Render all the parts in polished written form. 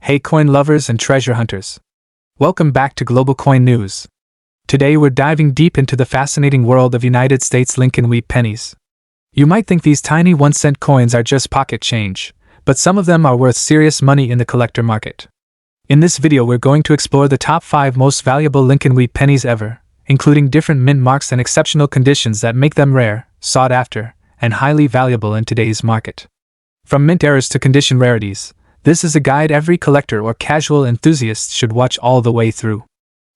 Hey coin lovers and treasure hunters. Welcome back to Global Coin News. Today we're diving deep into the fascinating world of United States Lincoln Wheat Pennies. You might think these tiny 1-cent coins are just pocket change, but some of them are worth serious money in the collector market. In this video we're going to explore the top 5 most valuable Lincoln Wheat Pennies ever, including different mint marks and exceptional conditions that make them rare, sought after, and highly valuable in today's market. From mint errors to condition rarities, this is a guide every collector or casual enthusiast should watch all the way through.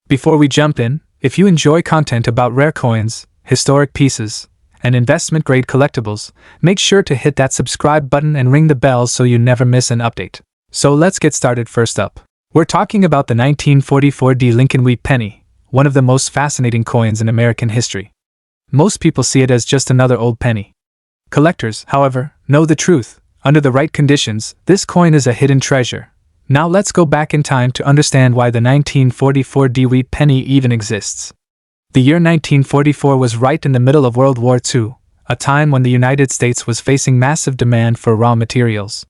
Before we jump in, if you enjoy content about rare coins, historic pieces, and investment-grade collectibles, make sure to hit that subscribe button and ring the bell so you never miss an update. So let's get started. First up, we're talking about the 1944 Lincoln Wheat Penny, one of the most fascinating coins in American history. Most people see it as just another old penny. Collectors, however, know the truth. Under the right conditions, this coin is a hidden treasure. Now let's go back in time to understand why the 1944 Wheat Penny even exists. The year 1944 was right in the middle of World War II, a time when the United States was facing massive demand for raw materials.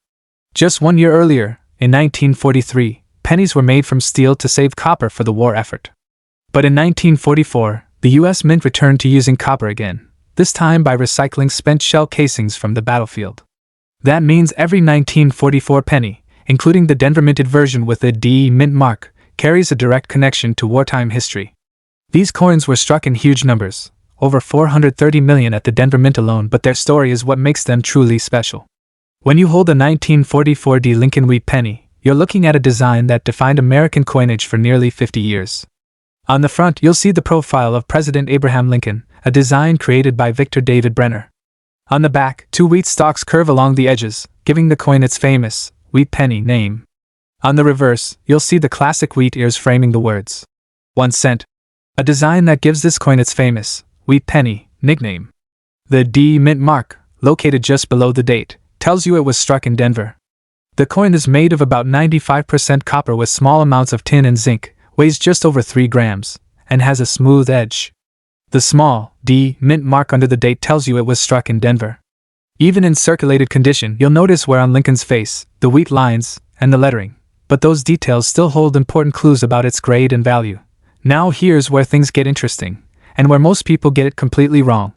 Just 1 year earlier, in 1943, pennies were made from steel to save copper for the war effort. But in 1944, the U.S. Mint returned to using copper again, this time by recycling spent shell casings from the battlefield. That means every 1944 penny, including the Denver minted version with the D mint mark, carries a direct connection to wartime history. These coins were struck in huge numbers, over 430 million at the Denver mint alone, but their story is what makes them truly special. When you hold a 1944 Lincoln Wheat Penny, you're looking at a design that defined American coinage for nearly 50 years. On the front, you'll see the profile of President Abraham Lincoln, a design created by Victor David Brenner. On the back, 2 wheat stalks curve along the edges, giving the coin its famous Wheat Penny name. On the reverse, you'll see the classic wheat ears framing the words 1 cent, a design that gives this coin its famous Wheat Penny nickname. The D mint mark, located just below the date, tells you it was struck in Denver. The coin is made of about 95% copper with small amounts of tin and zinc, weighs just over 3 grams, and has a smooth edge. The small D mint mark under the date tells you it was struck in Denver. Even in circulated condition, you'll notice where on Lincoln's face, the wheat lines, and the lettering, but those details still hold important clues about its grade and value. Now here's where things get interesting, and where most people get it completely wrong.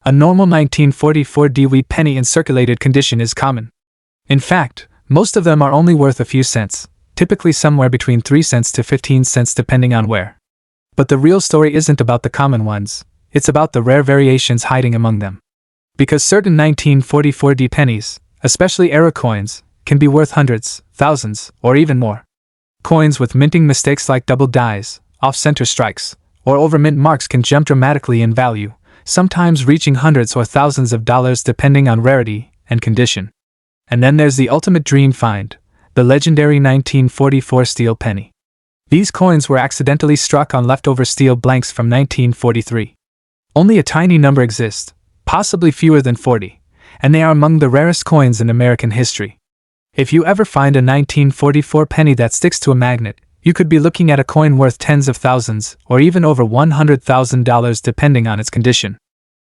A normal 1944 Wheat Penny in circulated condition is common. In fact, most of them are only worth a few cents, typically somewhere between 3 cents to 15 cents depending on where. But the real story isn't about the common ones, it's about the rare variations hiding among them. Because certain 1944 pennies, especially era coins, can be worth hundreds, thousands, or even more. Coins with minting mistakes like double dies, off-center strikes, or over-mint marks can jump dramatically in value, sometimes reaching hundreds or thousands of dollars depending on rarity and condition. And then there's the ultimate dream find, the legendary 1944 steel penny. These coins were accidentally struck on leftover steel blanks from 1943. Only a tiny number exists, possibly fewer than 40, and they are among the rarest coins in American history. If you ever find a 1944 penny that sticks to a magnet, you could be looking at a coin worth tens of thousands or even over $100,000 depending on its condition.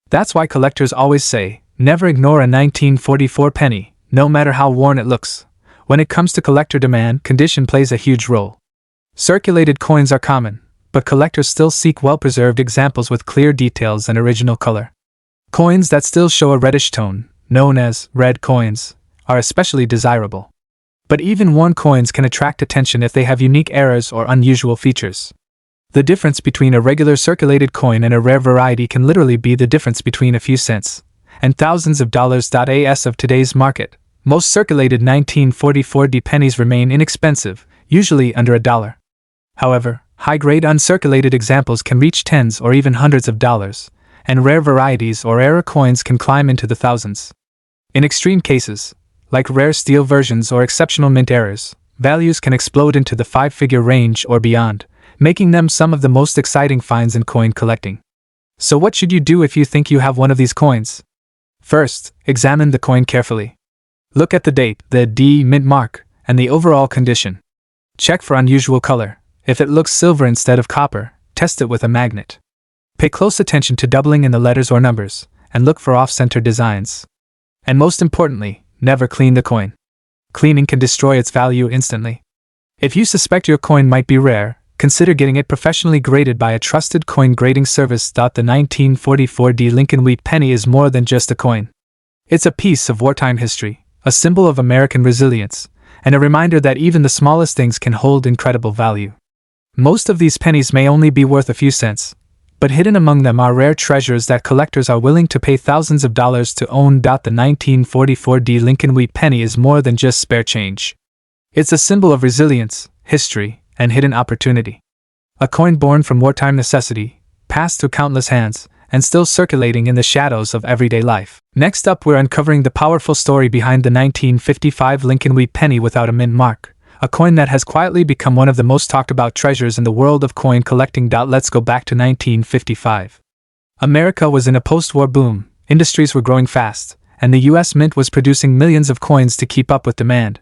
That's why collectors always say, never ignore a 1944 penny, no matter how worn it looks. When it comes to collector demand, condition plays a huge role. Circulated coins are common, but collectors still seek well-preserved examples with clear details and original color. Coins that still show a reddish tone, known as red coins, are especially desirable. But even worn coins can attract attention if they have unique errors or unusual features. The difference between a regular circulated coin and a rare variety can literally be the difference between a few cents and thousands of dollars. As of today's market, most circulated 1944 pennies remain inexpensive, usually under $1. However, high-grade uncirculated examples can reach tens or even hundreds of dollars, and rare varieties or era coins can climb into the thousands. In extreme cases, like rare steel versions or exceptional mint errors, values can explode into the 5-figure range or beyond, making them some of the most exciting finds in coin collecting. So what should you do if you think you have one of these coins? First, examine the coin carefully. Look at the date, the D mint mark, and the overall condition. Check for unusual color. If it looks silver instead of copper, test it with a magnet. Pay close attention to doubling in the letters or numbers, and look for off-center designs. And most importantly, never clean the coin. Cleaning can destroy its value instantly. If you suspect your coin might be rare, consider getting it professionally graded by a trusted coin grading service. The 1944 Lincoln Wheat Penny is more than just a coin. It's a piece of wartime history, a symbol of American resilience, and a reminder that even the smallest things can hold incredible value. Most of these pennies may only be worth a few cents, but hidden among them are rare treasures that collectors are willing to pay thousands of dollars to own. The 1944 Lincoln Wheat Penny is more than just spare change. It's a symbol of resilience, history, and hidden opportunity. A coin born from wartime necessity, passed through countless hands, and still circulating in the shadows of everyday life. Next up, we're uncovering the powerful story behind the 1955 Lincoln Wheat Penny without a mint mark, a coin that has quietly become one of the most talked about treasures in the world of coin collecting. Let's go back to 1955. America was in a post-war boom, industries were growing fast, and the US Mint was producing millions of coins to keep up with demand.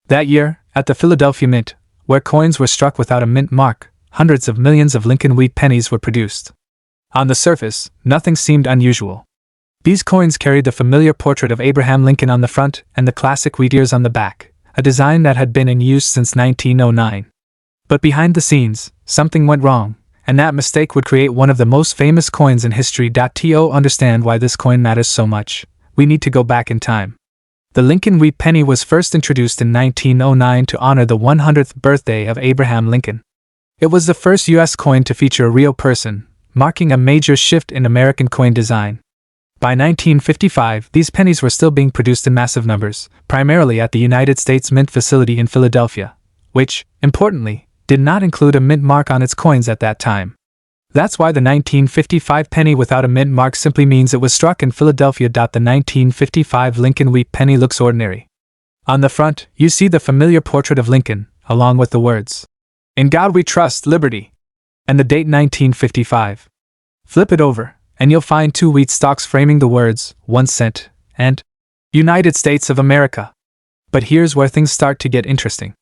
That year, at the Philadelphia Mint, where coins were struck without a mint mark, hundreds of millions of Lincoln Wheat Pennies were produced. On the surface, nothing seemed unusual. These coins carried the familiar portrait of Abraham Lincoln on the front and the classic wheat ears on the back, a design that had been in use since 1909. But behind the scenes, something went wrong, and that mistake would create one of the most famous coins in history. To understand why this coin matters so much, we need to go back in time. The Lincoln Wheat Penny was first introduced in 1909 to honor the 100th birthday of Abraham Lincoln. It was the first U.S. coin to feature a real person, marking a major shift in American coin design. By 1955, these pennies were still being produced in massive numbers, primarily at the United States Mint facility in Philadelphia, which, importantly, did not include a mint mark on its coins at that time. That's why the 1955 penny without a mint mark simply means it was struck in Philadelphia. The 1955 Lincoln Wheat Penny looks ordinary. On the front, you see the familiar portrait of Lincoln, along with the words, "In God we trust, liberty," and the date 1955. Flip it over, and you'll find two wheat stalks framing the words, 1 cent, and United States of America. But here's where things start to get interesting.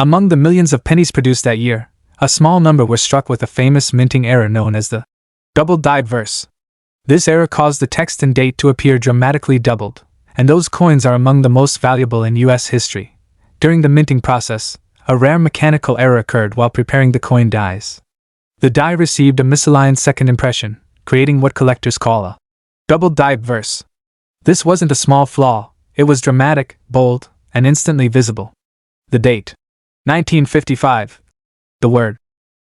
Among the millions of pennies produced that year, a small number were struck with a famous minting error known as the double-dyed verse. This error caused the text and date to appear dramatically doubled, and those coins are among the most valuable in U.S. history. During the minting process, a rare mechanical error occurred while preparing the coin dies. The die received a misaligned second impression, creating what collectors call a double-dyed verse. This wasn't a small flaw, it was dramatic, bold, and instantly visible. The date, 1955. The word,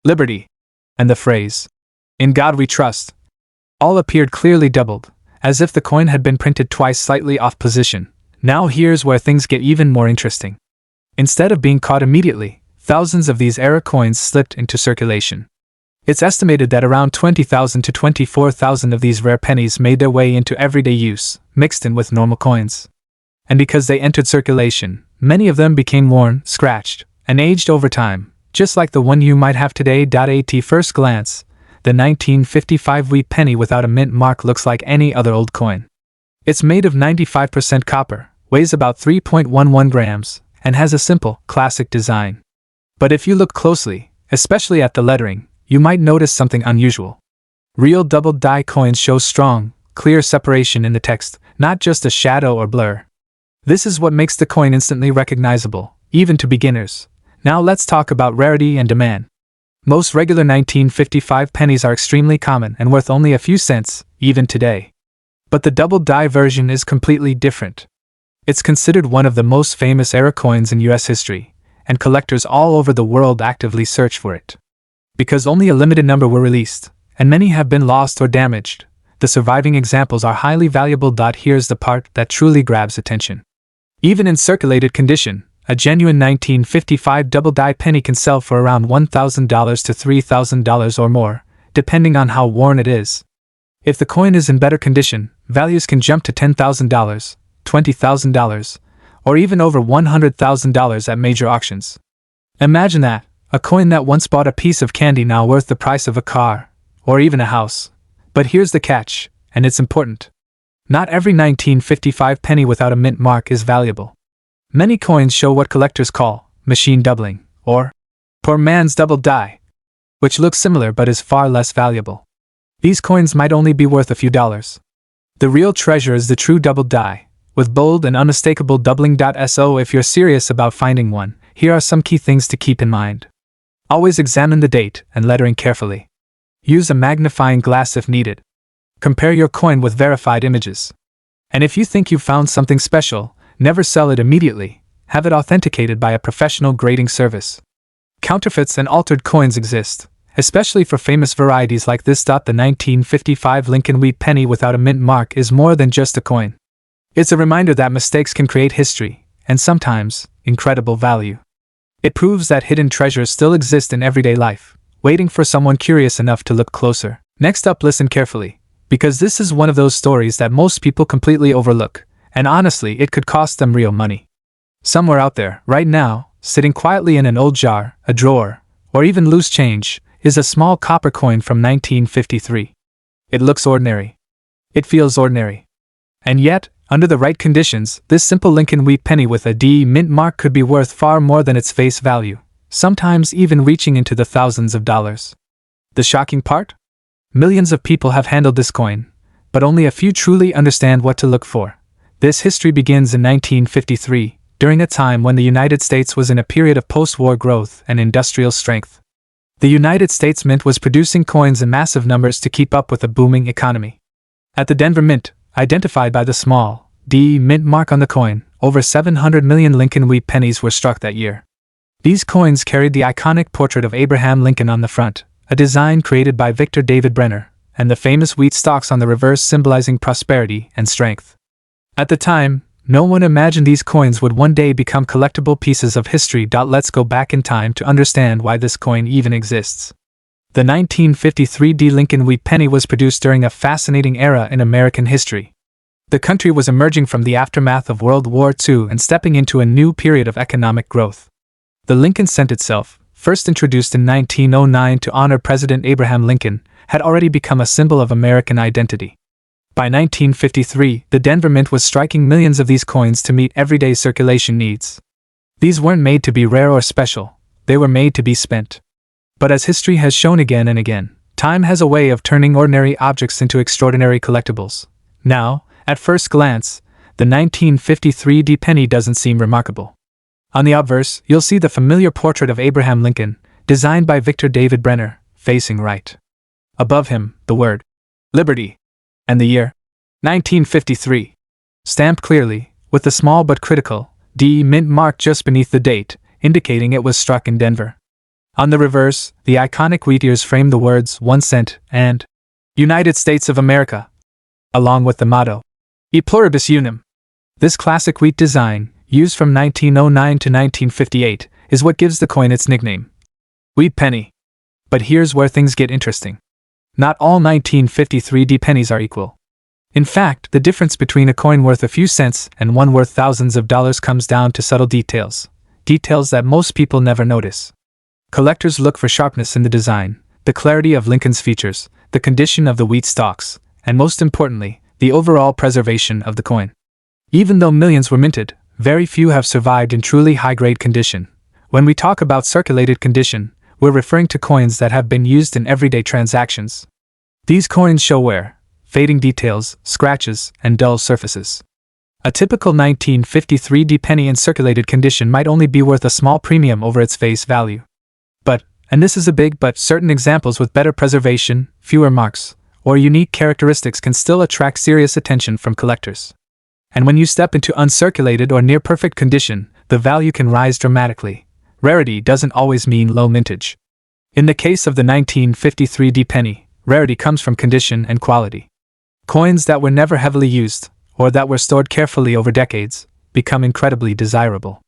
liberty, and the phrase, "In God we trust," all appeared clearly doubled, as if the coin had been printed twice slightly off position. Now here's where things get even more interesting. Instead of being caught immediately, thousands of these error coins slipped into circulation. It's estimated that around 20,000 to 24,000 of these rare pennies made their way into everyday use, mixed in with normal coins. And because they entered circulation, many of them became worn, scratched, and aged over time, just like the one you might have today. At first glance, the 1955 Wheat Penny without a mint mark looks like any other old coin. It's made of 95% copper, weighs about 3.11 grams, and has a simple, classic design. But if you look closely, especially at the lettering, you might notice something unusual. Real double-die coins show strong, clear separation in the text, not just a shadow or blur. This is what makes the coin instantly recognizable, even to beginners. Now let's talk about rarity and demand. Most regular 1955 pennies are extremely common and worth only a few cents, even today. But the double-die version is completely different. It's considered one of the most famous error coins in US history, and collectors all over the world actively search for it. Because only a limited number were released, and many have been lost or damaged, the surviving examples are highly valuable. Here's the part that truly grabs attention. Even in circulated condition, a genuine 1955 double-die penny can sell for around $1,000 to $3,000 or more, depending on how worn it is. If the coin is in better condition, values can jump to $10,000, $20,000, or even over $100,000 at major auctions. Imagine that, a coin that once bought a piece of candy now worth the price of a car, or even a house. But here's the catch, and it's important. Not every 1955 penny without a mint mark is valuable. Many coins show what collectors call machine doubling, or poor man's double die, which looks similar but is far less valuable. These coins might only be worth a few dollars. The real treasure is the true double die, with bold and unmistakable doubling. So if you're serious about finding one, here are some key things to keep in mind. Always examine the date and lettering carefully. Use a magnifying glass if needed. Compare your coin with verified images. And if you think you've found something special, never sell it immediately. Have it authenticated by a professional grading service. Counterfeits and altered coins exist, especially for famous varieties like this. The 1955 Lincoln Wheat Penny without a mint mark is more than just a coin. It's a reminder that mistakes can create history, and sometimes, incredible value. It proves that hidden treasures still exist in everyday life, waiting for someone curious enough to look closer. Next up, listen carefully, because this is one of those stories that most people completely overlook, and honestly, it could cost them real money. Somewhere out there, right now, sitting quietly in an old jar, a drawer, or even loose change, is a small copper coin from 1953. It looks ordinary. It feels ordinary. And yet, under the right conditions, this simple Lincoln Wheat Penny with a D mint mark could be worth far more than its face value, sometimes even reaching into the thousands of dollars. The shocking part? Millions of people have handled this coin, but only a few truly understand what to look for. This history begins in 1953, during a time when the United States was in a period of post-war growth and industrial strength. The United States Mint was producing coins in massive numbers to keep up with a booming economy. At the Denver Mint, identified by the small D mint mark on the coin, over 700 million Lincoln Wheat Pennies were struck that year. These coins carried the iconic portrait of Abraham Lincoln on the front, a design created by Victor David Brenner, and the famous wheat stalks on the reverse symbolizing prosperity and strength. At the time, no one imagined these coins would one day become collectible pieces of history. Let's go back in time to understand why this coin even exists. The 1953 D Lincoln Wheat Penny was produced during a fascinating era in American history. The country was emerging from the aftermath of World War II and stepping into a new period of economic growth. The Lincoln cent itself, first introduced in 1909 to honor President Abraham Lincoln, had already become a symbol of American identity. By 1953, the Denver Mint was striking millions of these coins to meet everyday circulation needs. These weren't made to be rare or special, they were made to be spent. But as history has shown again and again, time has a way of turning ordinary objects into extraordinary collectibles. Now, at first glance, the 1953 D penny doesn't seem remarkable. On the obverse, you'll see the familiar portrait of Abraham Lincoln, designed by Victor David Brenner, facing right. Above him, the word Liberty, and the year 1953, stamped clearly, with the small but critical D mint mark just beneath the date, indicating it was struck in Denver. On the reverse, the iconic wheat ears frame the words 1 cent and United States of America, along with the motto E pluribus unum. This classic wheat design, used from 1909 to 1958, is what gives the coin its nickname, Wheat Penny. But here's where things get interesting. Not all 1953 D pennies are equal. In fact, the difference between a coin worth a few cents and one worth thousands of dollars comes down to subtle details that most people never notice. Collectors look for sharpness in the design, the clarity of Lincoln's features, the condition of the wheat stalks, and most importantly, the overall preservation of the coin. Even though millions were minted, very few have survived in truly high-grade condition. When we talk about circulated condition, we're referring to coins that have been used in everyday transactions. These coins show wear, fading details, scratches, and dull surfaces. A typical 1953 D penny in circulated condition might only be worth a small premium over its face value. But, and this is a big but, certain examples with better preservation, fewer marks, or unique characteristics can still attract serious attention from collectors. And when you step into uncirculated or near-perfect condition, the value can rise dramatically. Rarity doesn't always mean low mintage. In the case of the 1953 D penny, rarity comes from condition and quality. Coins that were never heavily used, or that were stored carefully over decades, become incredibly desirable.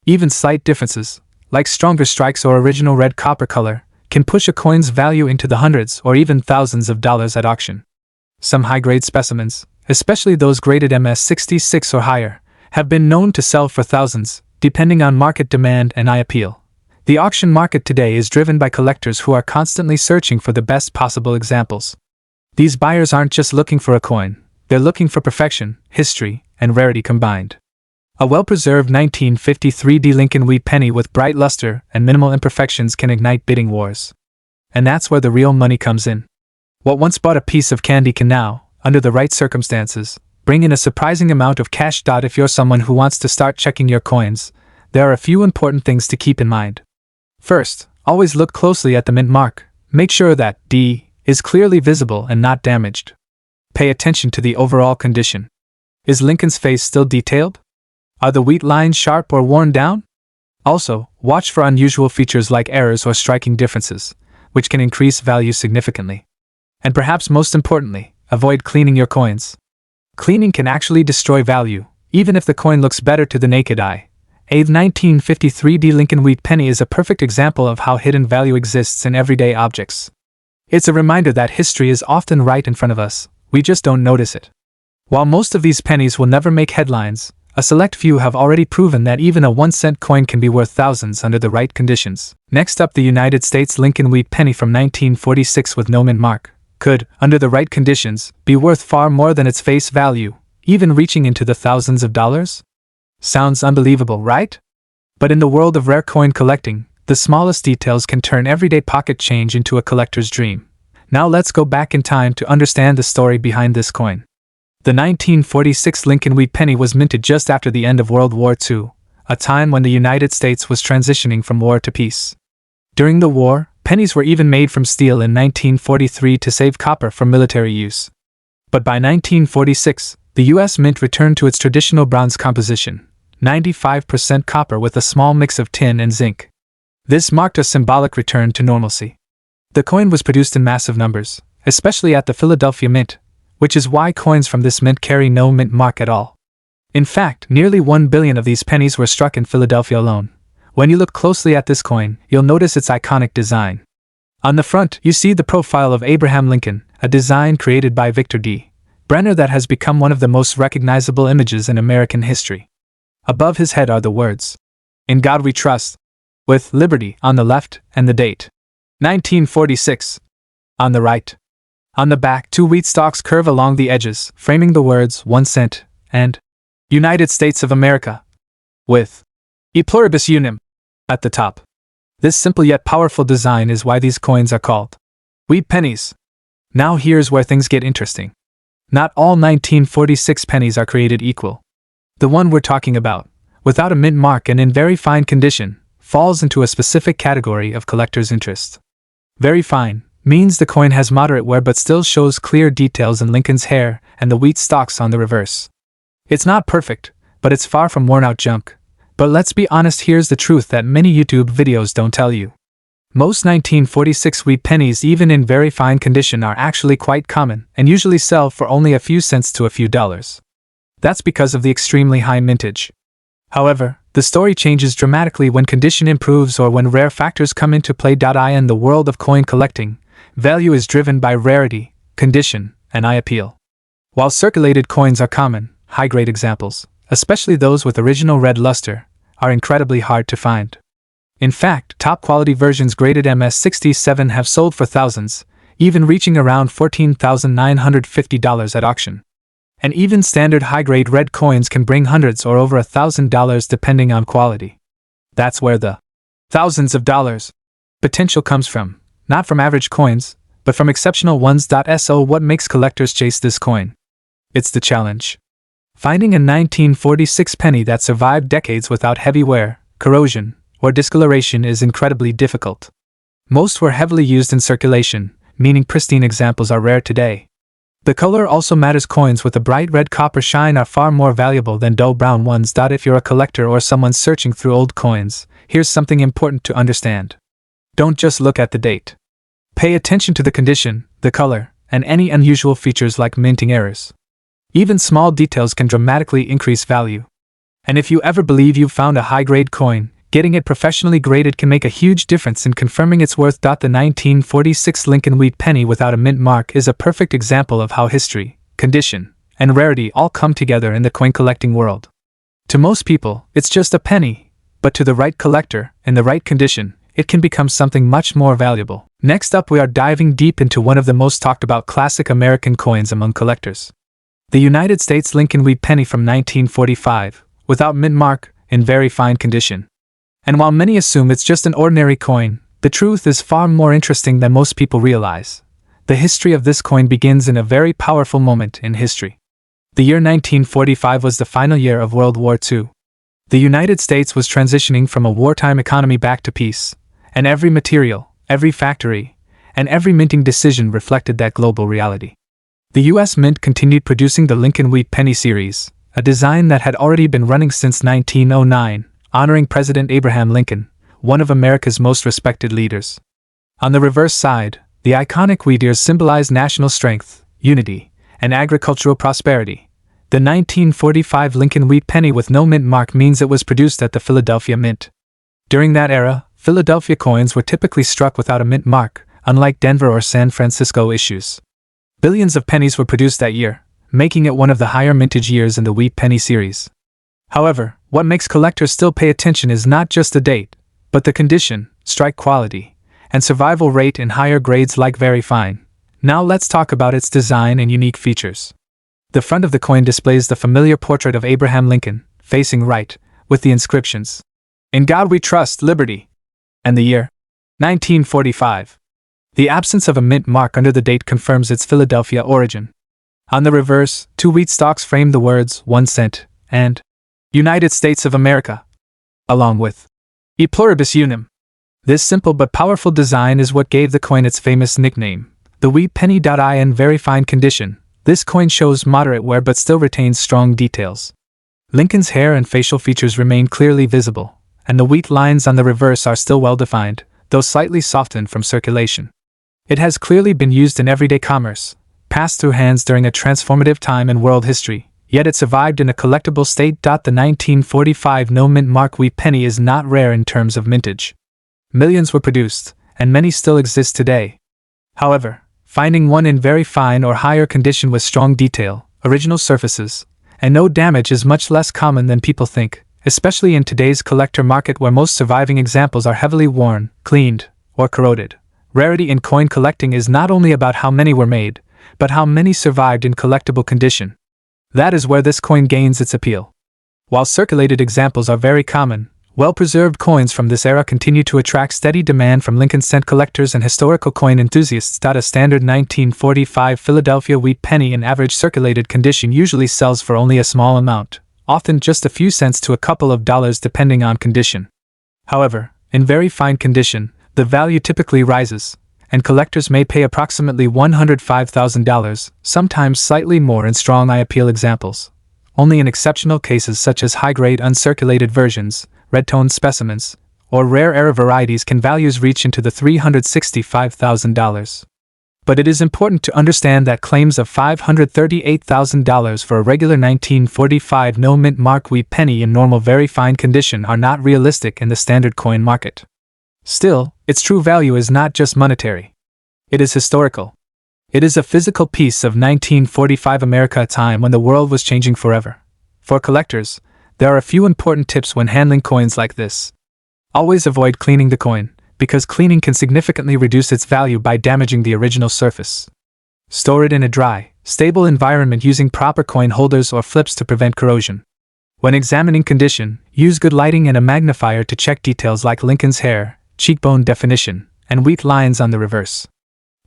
Even slight differences, like stronger strikes or original red copper color, can push a coin's value into the hundreds or even thousands of dollars at auction. Some high-grade specimens, especially those graded MS66 or higher, have been known to sell for thousands, depending on market demand and eye appeal. The auction market today is driven by collectors who are constantly searching for the best possible examples. These buyers aren't just looking for a coin, they're looking for perfection, history, and rarity combined. A well-preserved 1953 D Lincoln Wheat Penny with bright luster and minimal imperfections can ignite bidding wars. And that's where the real money comes in. What once bought a piece of candy can now, under the right circumstances, bring in a surprising amount of cash. If you're someone who wants to start checking your coins, there are a few important things to keep in mind. First, always look closely at the mint mark. Make sure that D is clearly visible and not damaged. Pay attention to the overall condition. Is Lincoln's face still detailed? Are the wheat lines sharp or worn down? Also, watch for unusual features like errors or striking differences, which can increase value significantly. And perhaps most importantly, avoid cleaning your coins. Cleaning can actually destroy value, even if the coin looks better to the naked eye. A 1953 Lincoln Wheat Penny is a perfect example of how hidden value exists in everyday objects. It's a reminder that history is often right in front of us, we just don't notice it. While most of these pennies will never make headlines, a select few have already proven that even a 1-cent coin can be worth thousands under the right conditions. Next up, the United States Lincoln Wheat Penny from 1946 with no mint mark could, under the right conditions, be worth far more than its face value, even reaching into the thousands of dollars? Sounds unbelievable, right? But in the world of rare coin collecting, the smallest details can turn everyday pocket change into a collector's dream. Now let's go back in time to understand the story behind this coin. The 1946 Lincoln Wheat Penny was minted just after the end of World War II, a time when the United States was transitioning from war to peace. During the war, pennies were even made from steel in 1943 to save copper for military use. But by 1946, the U.S. Mint returned to its traditional bronze composition, 95% copper with a small mix of tin and zinc. This marked a symbolic return to normalcy. The coin was produced in massive numbers, especially at the Philadelphia Mint, which is why coins from this mint carry no mint mark at all. In fact, nearly 1 billion of these pennies were struck in Philadelphia alone. When you look closely at this coin, you'll notice its iconic design. On the front, you see the profile of Abraham Lincoln, a design created by Victor D. Brenner that has become one of the most recognizable images in American history. Above his head are the words, "In God We Trust," with liberty on the left and the date, 1946, on the right. On the back, 2 wheat stalks curve along the edges, framing the words 1 cent and United States of America, with E pluribus unum at the top. This simple yet powerful design is why these coins are called wheat pennies. Now here's where things get interesting. Not all 1946 pennies are created equal. The one we're talking about, without a mint mark and in very fine condition, falls into a specific category of collector's interest. Very fine means the coin has moderate wear but still shows clear details in Lincoln's hair and the wheat stalks on the reverse. It's not perfect, but it's far from worn out junk. But let's be honest, here's the truth that many YouTube videos don't tell you. Most 1946 wheat pennies, even in very fine condition, are actually quite common and usually sell for only a few cents to a few dollars. That's because of the extremely high mintage. However, the story changes dramatically when condition improves or when rare factors come into play. In the world of coin collecting, value is driven by rarity, condition, and eye appeal. While circulated coins are common, high-grade examples, especially those with original red luster, are incredibly hard to find. In fact, top-quality versions graded MS-67 have sold for thousands, even reaching around $14,950 at auction. And even standard high-grade red coins can bring hundreds or over $1,000 depending on quality. That's where the thousands of dollars potential comes from, not from average coins, but from exceptional ones. So what makes collectors chase this coin? It's the challenge. Finding a 1946 penny that survived decades without heavy wear, corrosion, or discoloration is incredibly difficult. Most were heavily used in circulation, meaning pristine examples are rare today. The color also matters. Coins with a bright red copper shine are far more valuable than dull brown ones. If you're a collector or someone searching through old coins, here's something important to understand. Don't just look at the date. Pay attention to the condition, the color, and any unusual features like minting errors. Even small details can dramatically increase value. And if you ever believe you've found a high-grade coin, getting it professionally graded can make a huge difference in confirming its worth. The 1946 Lincoln Wheat Penny without a mint mark is a perfect example of how history, condition, and rarity all come together in the coin collecting world. To most people, it's just a penny, but to the right collector, in the right condition, it can become something much more valuable. Next up, we are diving deep into one of the most talked about classic American coins among collectors. The United States Lincoln Wheat Penny from 1945, without mint mark, in very fine condition. And while many assume it's just an ordinary coin, the truth is far more interesting than most people realize. The history of this coin begins in a very powerful moment in history. The year 1945 was the final year of World War II. The United States was transitioning from a wartime economy back to peace, and every material, every factory, and every minting decision reflected that global reality. The U.S. Mint continued producing the Lincoln Wheat Penny series, a design that had already been running since 1909, honoring President Abraham Lincoln, one of America's most respected leaders. On the reverse side, the iconic wheat ears symbolized national strength, unity, and agricultural prosperity. The 1945 Lincoln Wheat Penny with no mint mark means it was produced at the Philadelphia Mint. During that era, Philadelphia coins were typically struck without a mint mark, unlike Denver or San Francisco issues. Billions of pennies were produced that year, making it one of the higher mintage years in the Wheat Penny series. However, what makes collectors still pay attention is not just the date, but the condition, strike quality, and survival rate in higher grades like very fine. Now let's talk about its design and unique features. The front of the coin displays the familiar portrait of Abraham Lincoln, facing right, with the inscriptions, "In God We Trust, Liberty," and the year, 1945. The absence of a mint mark under the date confirms its Philadelphia origin. On the reverse, two wheat stalks frame the words 1 cent and United States of America, along with E pluribus unum. This simple but powerful design is what gave the coin its famous nickname, the Wheat Penny. In very fine condition, this coin shows moderate wear but still retains strong details. Lincoln's hair and facial features remain clearly visible, and the wheat lines on the reverse are still well defined, though slightly softened from circulation. It has clearly been used in everyday commerce, passed through hands during a transformative time in world history, yet it survived in a collectible state. The 1945 no mint mark Wheat Penny is not rare in terms of mintage. Millions were produced, and many still exist today. However, finding one in very fine or higher condition with strong detail, original surfaces, and no damage is much less common than people think, especially in today's collector market where most surviving examples are heavily worn, cleaned, or corroded. Rarity in coin collecting is not only about how many were made, but how many survived in collectible condition. That is where this coin gains its appeal. While circulated examples are very common, well-preserved coins from this era continue to attract steady demand from Lincoln cent collectors and historical coin enthusiasts. A standard 1945 Philadelphia Wheat Penny in average circulated condition usually sells for only a small amount, often just a few cents to a couple of dollars depending on condition. However, in very fine condition, the value typically rises, and collectors may pay approximately $105,000, sometimes slightly more in strong eye appeal examples. Only in exceptional cases such as high-grade uncirculated versions, red-toned specimens, or rare era varieties can values reach into the $365,000. But it is important to understand that claims of $538,000 for a regular 1945 no mint mark Wheat Penny in normal very fine condition are not realistic in the standard coin market. Still, its true value is not just monetary. It is historical. It is a physical piece of 1945 America, a time when the world was changing forever. For collectors, there are a few important tips when handling coins like this. Always avoid cleaning the coin, because cleaning can significantly reduce its value by damaging the original surface. Store it in a dry, stable environment using proper coin holders or flips to prevent corrosion. When examining condition, use good lighting and a magnifier to check details like Lincoln's hair, cheekbone definition, and wheat lines on the reverse.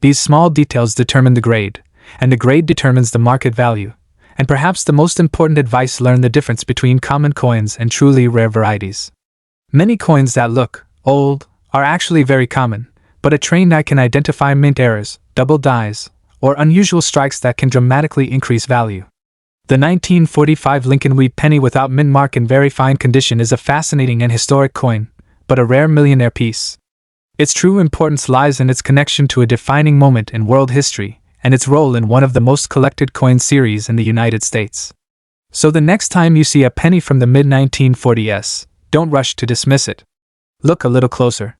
These small details determine the grade, and the grade determines the market value. And perhaps the most important advice: learn the difference between common coins and truly rare varieties. Many coins that look old are actually very common, but a trained eye can identify mint errors, double dies, or unusual strikes that can dramatically increase value. The 1945 Lincoln Wheat Penny without mint mark in very fine condition is a fascinating and historic coin, but a rare millionaire piece. Its true importance lies in its connection to a defining moment in world history, and its role in one of the most collected coin series in the United States. So the next time you see a penny from the mid-1940s, don't rush to dismiss it. Look a little closer.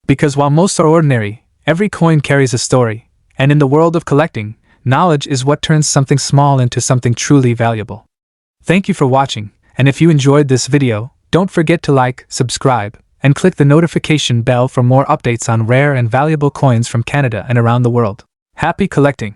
Because while most are ordinary, every coin carries a story, and in the world of collecting, knowledge is what turns something small into something truly valuable. Thank you for watching, and if you enjoyed this video, don't forget to like, subscribe, and click the notification bell for more updates on rare and valuable coins from Canada and around the world. Happy collecting!